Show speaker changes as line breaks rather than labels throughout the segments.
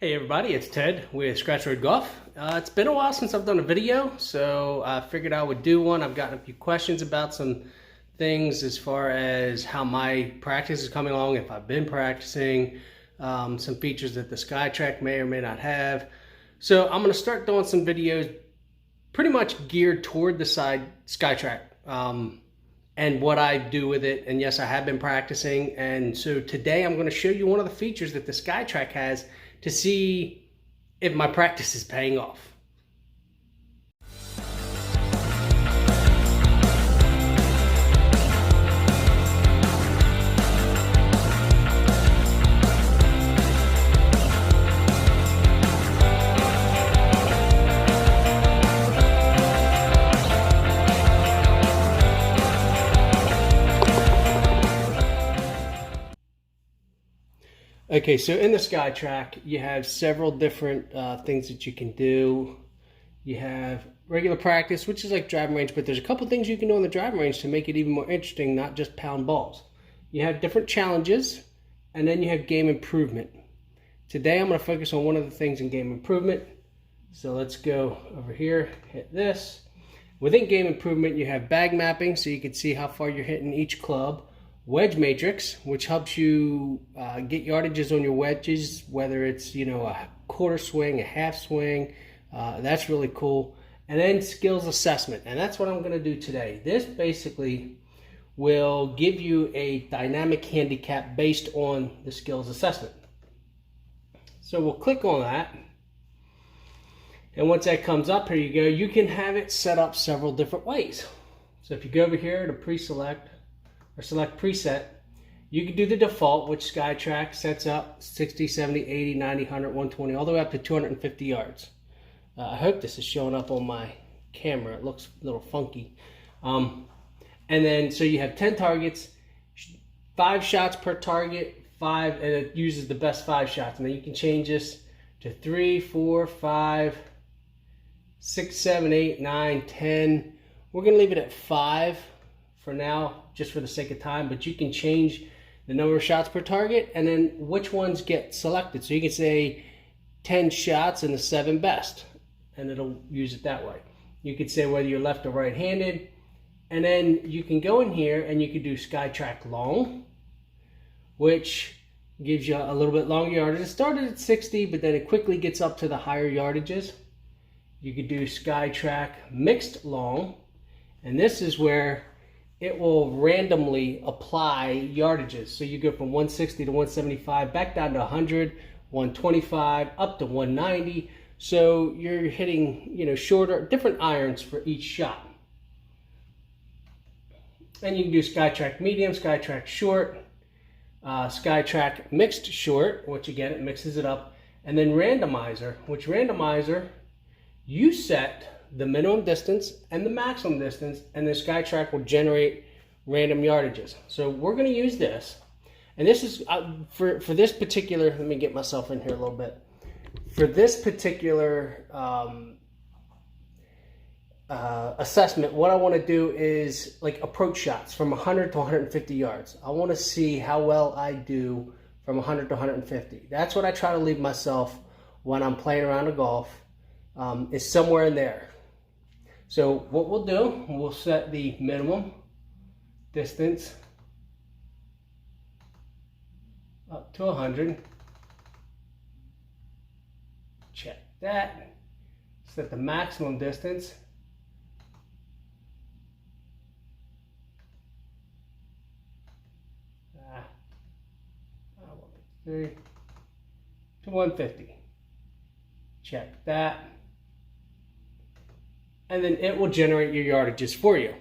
Hey everybody, it's Ted with Skytrak Golf. It's been a while since I've done a video, so I figured I would do one. I've gotten a few questions about some things as far as how my practice is coming along, if I've been practicing, some features that the Skytrak may or may not have. So I'm going to start doing some videos pretty much geared toward the Skytrak and what I do with it. And yes, I have been practicing. And so today I'm going to show you one of the features that the Skytrak has to see if my practice is paying off. Okay, so in the Skytrak, you have several different things that you can do. You have regular practice, which is like driving range, but there's a couple things you can do on the driving range to make it even more interesting, not just pound balls. You have different challenges, and then you have game improvement. Today, I'm going to focus on one of the things in game improvement. So let's go over here, hit this. Within game improvement, you have bag mapping, so you can see how far you're hitting each club. Wedge matrix, which helps you get yardages on your wedges, whether it's a quarter swing, a half swing. That's really cool. And then skills assessment, and that's what I'm going to do today. This basically will give you a dynamic handicap based on the skills assessment. So we'll click on that, and once that comes up, here you go. You can have it set up several different ways. So if you go over here to pre-select or select preset, you can do the default, which Skytrak sets up 60, 70, 80, 90, 100, 120, all the way up to 250 yards. I hope this is showing up on my camera. It looks a little funky. And then, so you have 10 targets, 5 shots per target, and it uses the best 5 shots. And then you can change this to 3, 4, 5, 6, 7, 8, 9, 10. We're going to leave it at 5 for now, just for the sake of time, but you can change the number of shots per target and then which ones get selected. So you can say 10 shots and the 7 best, and it'll use it that way. You could say whether you're left or right-handed, and then you can go in here and you can do Skytrak long, which gives you a little bit longer yardage. It started at 60, but then it quickly gets up to the higher yardages. You could do Skytrak mixed long, and this is where it will randomly apply yardages. So you go from 160 to 175, back down to 100, 125, up to 190. So you're hitting, shorter, different irons for each shot. And you can do Skytrak medium, Skytrak short, Skytrak mixed short, which again, it mixes it up. And then randomizer, which randomizer, you set the minimum distance and the maximum distance, and the Skytrak will generate random yardages. So we're going to use this, and this is for this particular, let me get myself in here a little bit. For this particular assessment, what I want to do is like approach shots from 100 to 150 yards. I want to see how well I do from 100 to 150. That's what I try to leave myself when I'm playing around the golf, is somewhere in there. So what we'll do, we'll set the minimum distance up to 100. Check that. Set the maximum distance. To 150. Check that. And then it will generate your yardages for you.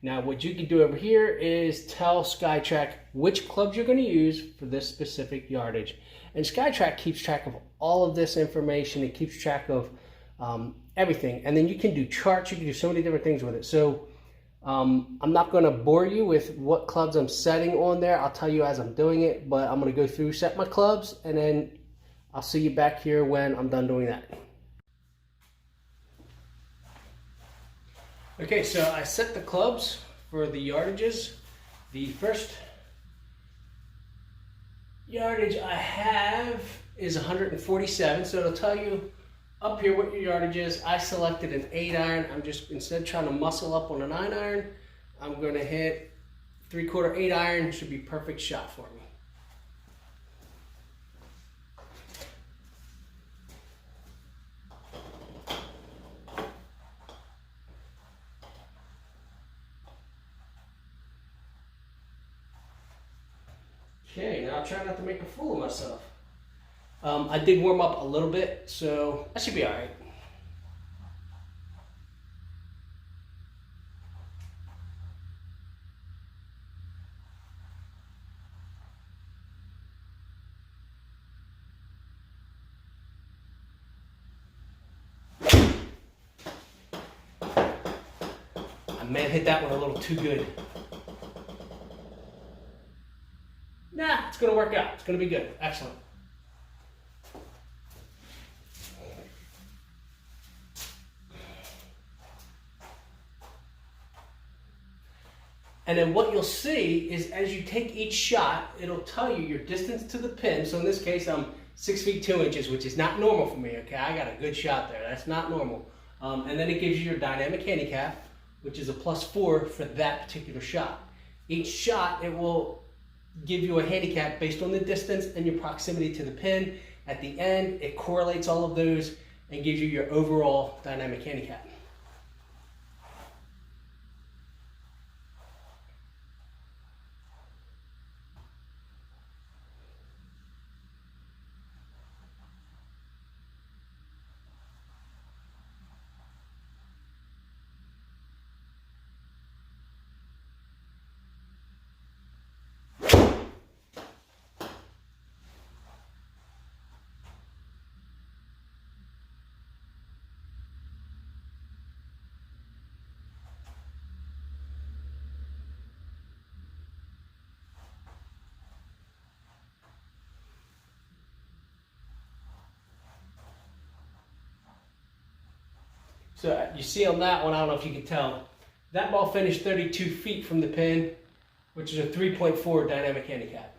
Now what you can do over here is tell Skytrak which clubs you're going to use for this specific yardage. And Skytrak keeps track of all of this information. It keeps track of everything. And then you can do charts. You can do so many different things with it. So I'm not going to bore you with what clubs I'm setting on there. I'll tell you as I'm doing it. But I'm going to go through, set my clubs, and then I'll see you back here when I'm done doing that. Okay, so I set the clubs for the yardages. The first yardage I have is 147, so it'll tell you up here what your yardage is. I selected an 8 iron. I'm just, instead of trying to muscle up on a 9 iron, I'm going to hit 3/4 8 iron. Should be perfect shot for me. Okay, now I'll try not to make a fool of myself. I did warm up a little bit, so I should be all right. I may have hit that one a little too good. Nah, it's gonna work out. It's gonna be good. Excellent. And then what you'll see is as you take each shot, it'll tell you your distance to the pin. So in this case, I'm 6 feet 2 inches, which is not normal for me, okay? I got a good shot there. That's not normal. And then it gives you your dynamic handicap, which is a +4 for that particular shot. Each shot, it will give you a handicap based on the distance and your proximity to the pin. At the end, it correlates all of those and gives you your overall dynamic handicap. So you see on that one, I don't know if you can tell, that ball finished 32 feet from the pin, which is a 3.4 dynamic handicap.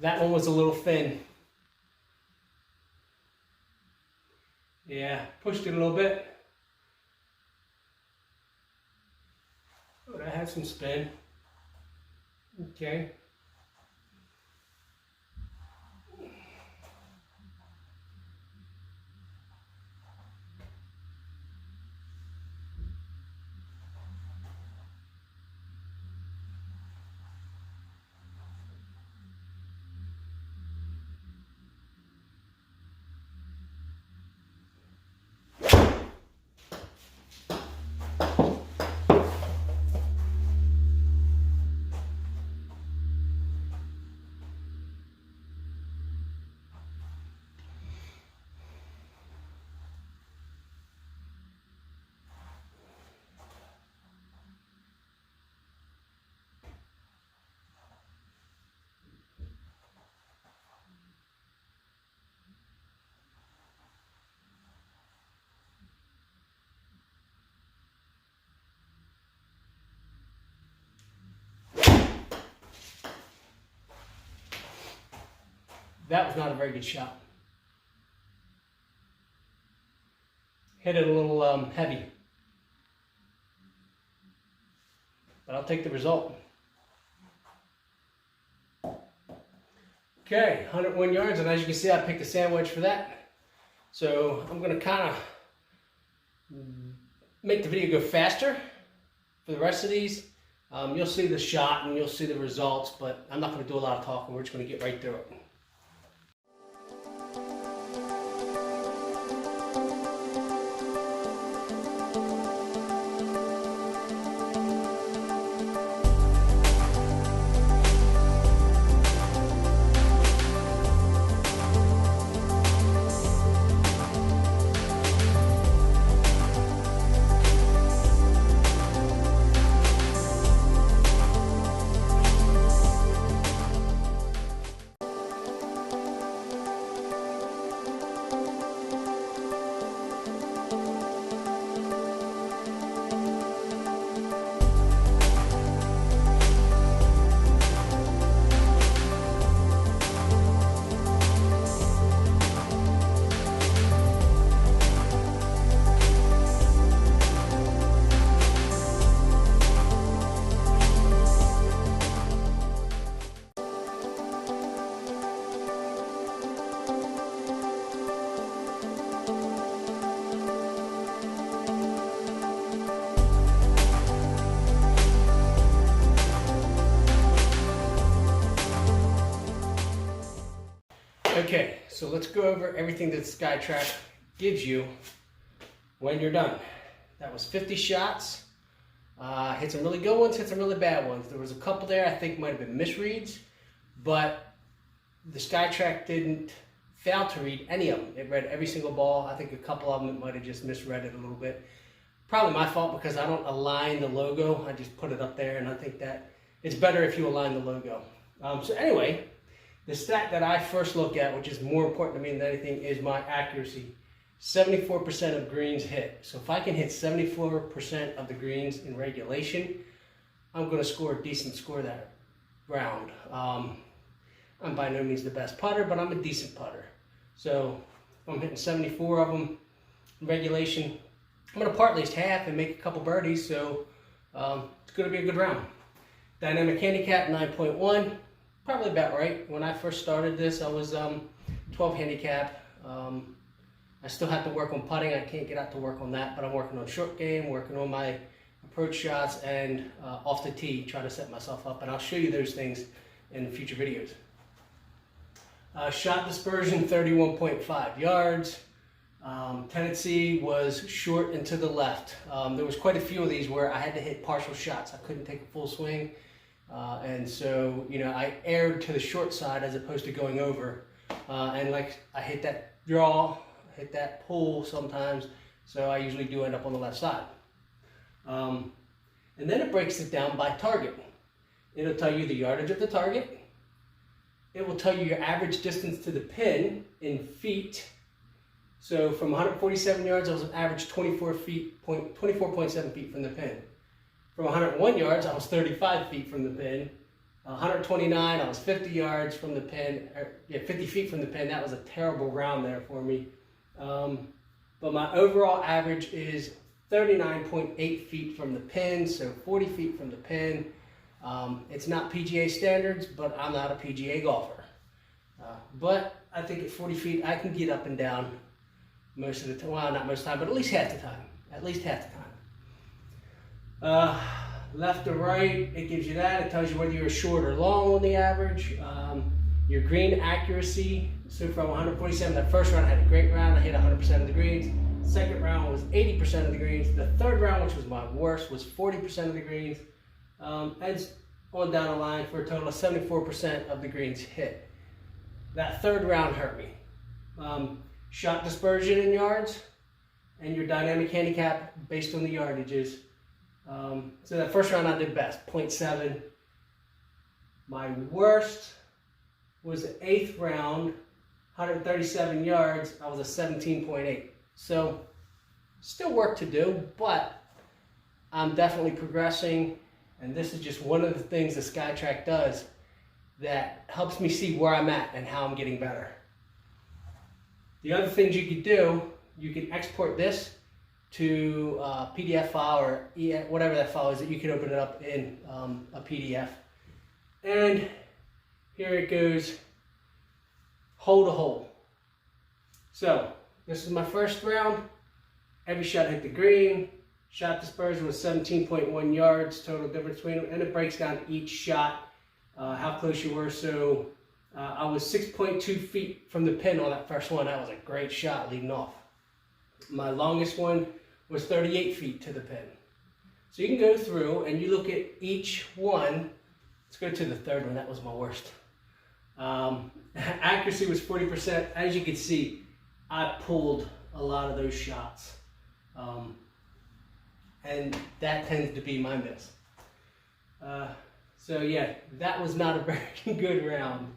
That one was a little thin. Yeah, pushed it a little bit. Oh, that had some spin. Okay. That was not a very good shot. Hit it a little heavy. But I'll take the result. Okay, 101 yards, and as you can see, I picked a sand wedge for that. So I'm going to kind of make the video go faster for the rest of these. You'll see the shot and you'll see the results, but I'm not going to do a lot of talking. We're just going to get right through it. Okay, so let's go over everything that Skytrak gives you when you're done. That was 50 shots. Hit some really good ones, hit some really bad ones. There was a couple there I think might have been misreads, but the Skytrak didn't fail to read any of them. It read every single ball. I think a couple of them it might have just misread it a little bit. Probably my fault because I don't align the logo. I just put it up there, and I think that it's better if you align the logo. So anyway, the stat that I first look at, which is more important to me than anything, is my accuracy. 74% of greens hit. So if I can hit 74% of the greens in regulation, I'm going to score a decent score that round. I'm by no means the best putter, but I'm a decent putter. So if I'm hitting 74 of them in regulation, I'm going to par at least half and make a couple birdies, so it's going to be a good round. Dynamic handicap 9.1, probably about right. When I first started this, I was 12 handicap. I still have to work on putting. I can't get out to work on that, but I'm working on short game, working on my approach shots, and off the tee, trying to set myself up. And I'll show you those things in future videos. Shot dispersion 31.5 yards. Tendency was short and to the left. There was quite a few of these where I had to hit partial shots. I couldn't take a full swing. And so, you know, I erred to the short side as opposed to going over. And like I hit that draw, hit that pull sometimes, so I usually do end up on the left side. And then it breaks it down by target. It'll tell you the yardage of the target. It will tell you your average distance to the pin in feet. So from 147 yards, I was an average 24.7 feet from the pin. From 101 yards, I was 35 feet from the pin. 129, I was 50 yards from the pin. 50 feet from the pin. That was a terrible round there for me. But my overall average is 39.8 feet from the pin, so 40 feet from the pin. It's not PGA standards, but I'm not a PGA golfer. But I think at 40 feet, I can get up and down most of the time. Well, not most of the time, but at least half the time. At least half the time. Left to right, it gives you that. It tells you whether you're short or long on the average. Your green accuracy. So from 147, that first round I had a great round. I hit 100% of the greens. Second round was 80% of the greens. The third round, which was my worst, was 40% of the greens. And on down the line for a total of 74% of the greens hit. That third round hurt me. Shot dispersion in yards and your dynamic handicap based on the yardages. So that first round I did best, 0.7. My worst was the 8th round, 137 yards. I was a 17.8. So still work to do, but I'm definitely progressing. And this is just one of the things the Skytrak does that helps me see where I'm at and how I'm getting better. The other things you could do, you can export this to a PDF file or whatever that file is that you can open it up in a PDF. And here it goes, hole to hole. So this is my first round. Every shot hit the green. Shot dispersion was 17.1 yards, total difference between them. And it breaks down each shot, how close you were. So I was 6.2 feet from the pin on that first one. That was a great shot leading off. My longest one was 38 feet to the pin. So you can go through and you look at each one. Let's go to the third one. That was my worst. Accuracy was 40%. As you can see, I pulled a lot of those shots. And that tends to be my miss. So yeah, that was not a very good round.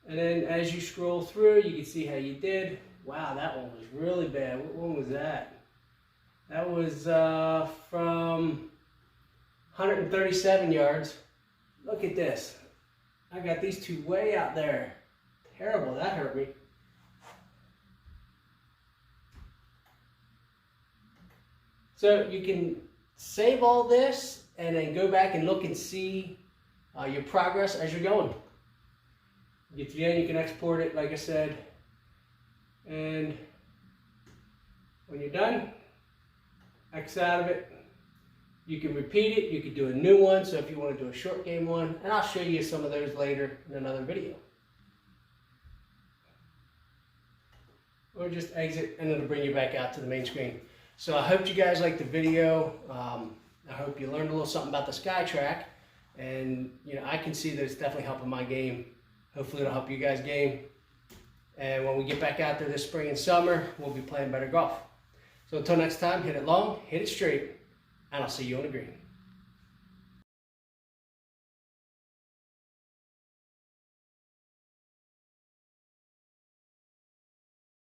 And then as you scroll through, you can see how you did. Wow, that one was really bad. What one was that? That was from 137 yards. Look at this. I got these two way out there. Terrible, that hurt me. So you can save all this and then go back and look and see your progress as you're going. Get to the end, you can export it, like I said. And when you're done, X out of it. You can repeat it, you can do a new one, so if you want to do a short game one, and I'll show you some of those later in another video. Or just exit and it'll bring you back out to the main screen. So I hope you guys liked the video. I hope you learned a little something about the Skytrak, and I can see that it's definitely helping my game. Hopefully it'll help you guys game. And when we get back out there this spring and summer, we'll be playing better golf. So until next time, hit it long, hit it straight, and I'll see you on the green.